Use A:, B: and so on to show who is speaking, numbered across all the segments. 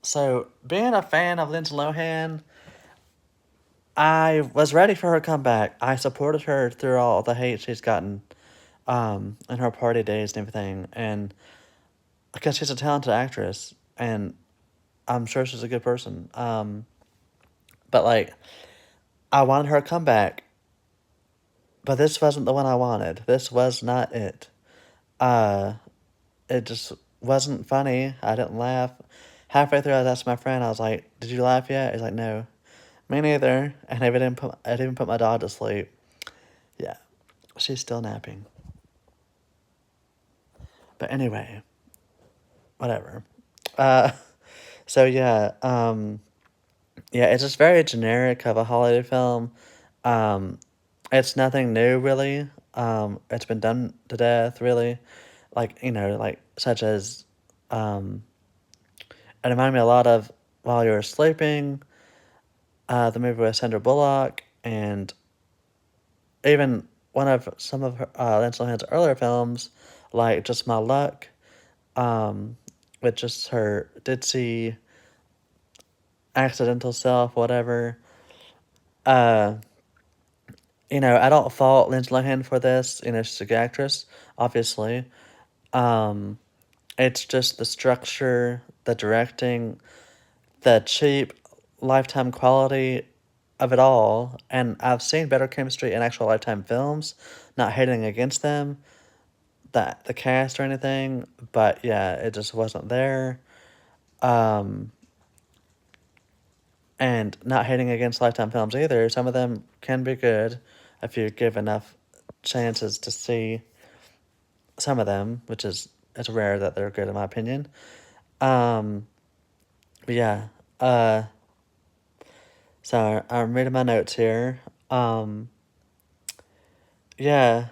A: So, being a fan of Lindsay Lohan, I was ready for her comeback. I supported her through all the hate she's gotten in her party days and everything. And because she's a talented actress, and I'm sure she's a good person. But, like, I wanted her to come back, but this wasn't the one I wanted. This was not it. Uh, it just wasn't funny. I didn't laugh. Halfway through, I was asking my friend, I was like, "Did you laugh yet?" He's like, "No." Me neither. And I didn't put my dog to sleep. Yeah, she's still napping. But anyway, whatever. Uh, so yeah, it's just very generic of a holiday film. Um, it's nothing new really. It's been done to death really. Like, like such as, um, it reminded me a lot of While You Were Sleeping, the movie with Sandra Bullock, and even one of some of her, Lindsay Lohan's earlier films, like Just My Luck, um, with just her ditzy, accidental self, whatever. Uh, I don't fault Lindsay Lohan for this. She's a good actress, obviously. Um, it's just the structure, the directing, the cheap lifetime quality of it all. And I've seen better chemistry in actual lifetime films, not hating against them, that the cast or anything, but yeah, it just wasn't there. Um, and not hating against Lifetime films either. Some of them can be good if you give enough chances to see some of them, which is it's rare that they're good in my opinion. Um, but yeah, uh, so I'm reading my notes here. Um, yeah,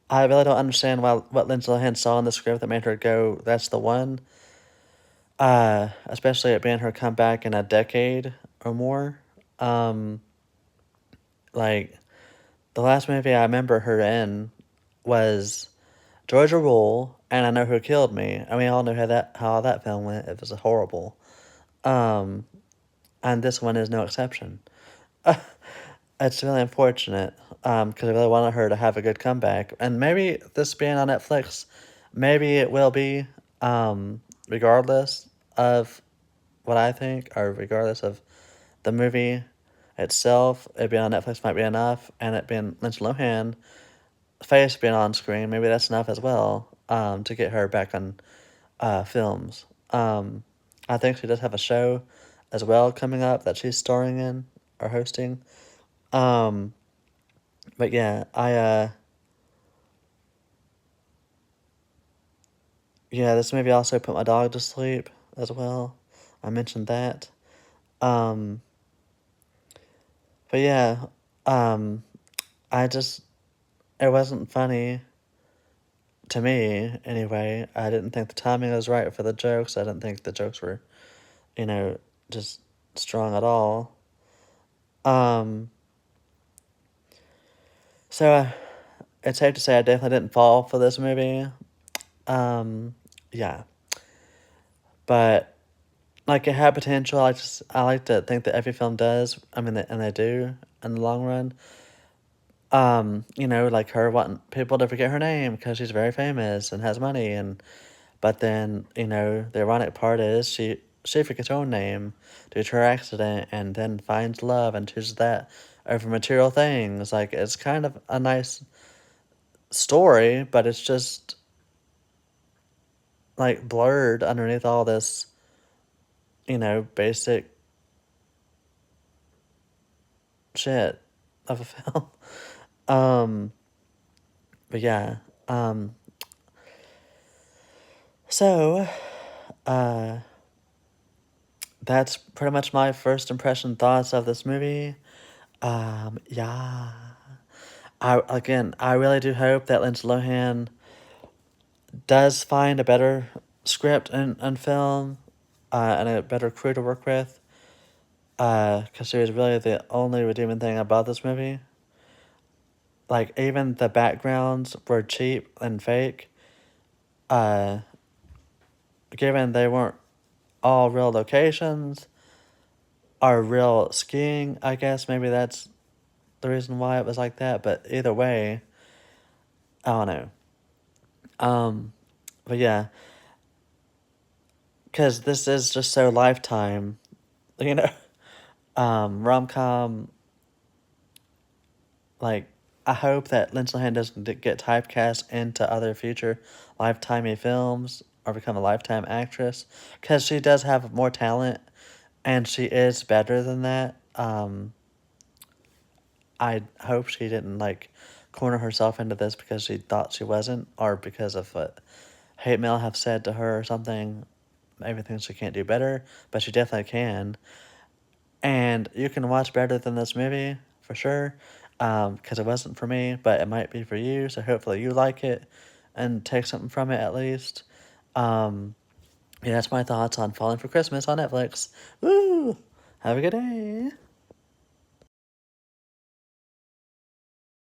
A: I really don't understand what Lindsay Lohan saw in the script that made her go, "That's the one." Especially it being her comeback in a decade or more. Um, like the last movie I remember her in was Georgia Rule, and I Know Who Killed Me. And we all know how that film went. It was horrible. Um, and this one is no exception. It's really unfortunate. Because I really wanted her to have a good comeback, and maybe this being on Netflix, maybe it will be. Regardless of what I think, or regardless of the movie itself, it being on Netflix might be enough, and it being Lindsay Lohan face being on screen, maybe that's enough as well. To get her back on films. I think she does have a show as well coming up that she's starring in or hosting. Um, but yeah, this movie also put my dog to sleep as well. I mentioned that. Um, but yeah, um, I just it wasn't funny to me anyway. I didn't think the timing was right for the jokes. I didn't think the jokes were, you know, just strong at all. Um, so it's safe to say I definitely didn't fall for this movie. Um, yeah, but like it had potential. I like to think that every film does. I mean, and they do in the long run. Like her wanting people to forget her name because she's very famous and has money, and but then the ironic part is she forgets her own name due to her accident, and then finds love and chooses that over material things. Like it's kind of a nice story, but it's just like blurred underneath all this, basic shit of a film. Um, but yeah, um, so, uh, that's pretty much my first impression thoughts of this movie. Yeah. I really do hope that Lindsay Lohan does find a better script and film, and a better crew to work with. Because she was really the only redeeming thing about this movie. Like, even the backgrounds were cheap and fake. Uh, Given they weren't all real locations, are real skiing, I guess. Maybe that's the reason why it was like that. But either way, I don't know. Um, but yeah, because this is just so Lifetime, you know. Rom com, like, I hope that Lindsay Lohan doesn't get typecast into other future Lifetimey films or become a Lifetime actress, because she does have more talent and she is better than that. I hope she didn't like corner herself into this because she thought she wasn't, or because of what hate mail have said to her or something. Maybe thinks she can't do better, but she definitely can. And you can watch better than this movie for sure, because it wasn't for me, but it might be for you. So hopefully you like it and take something from it at least. Um, yeah, that's my thoughts on Falling for Christmas on Netflix. Woo! Have a good day.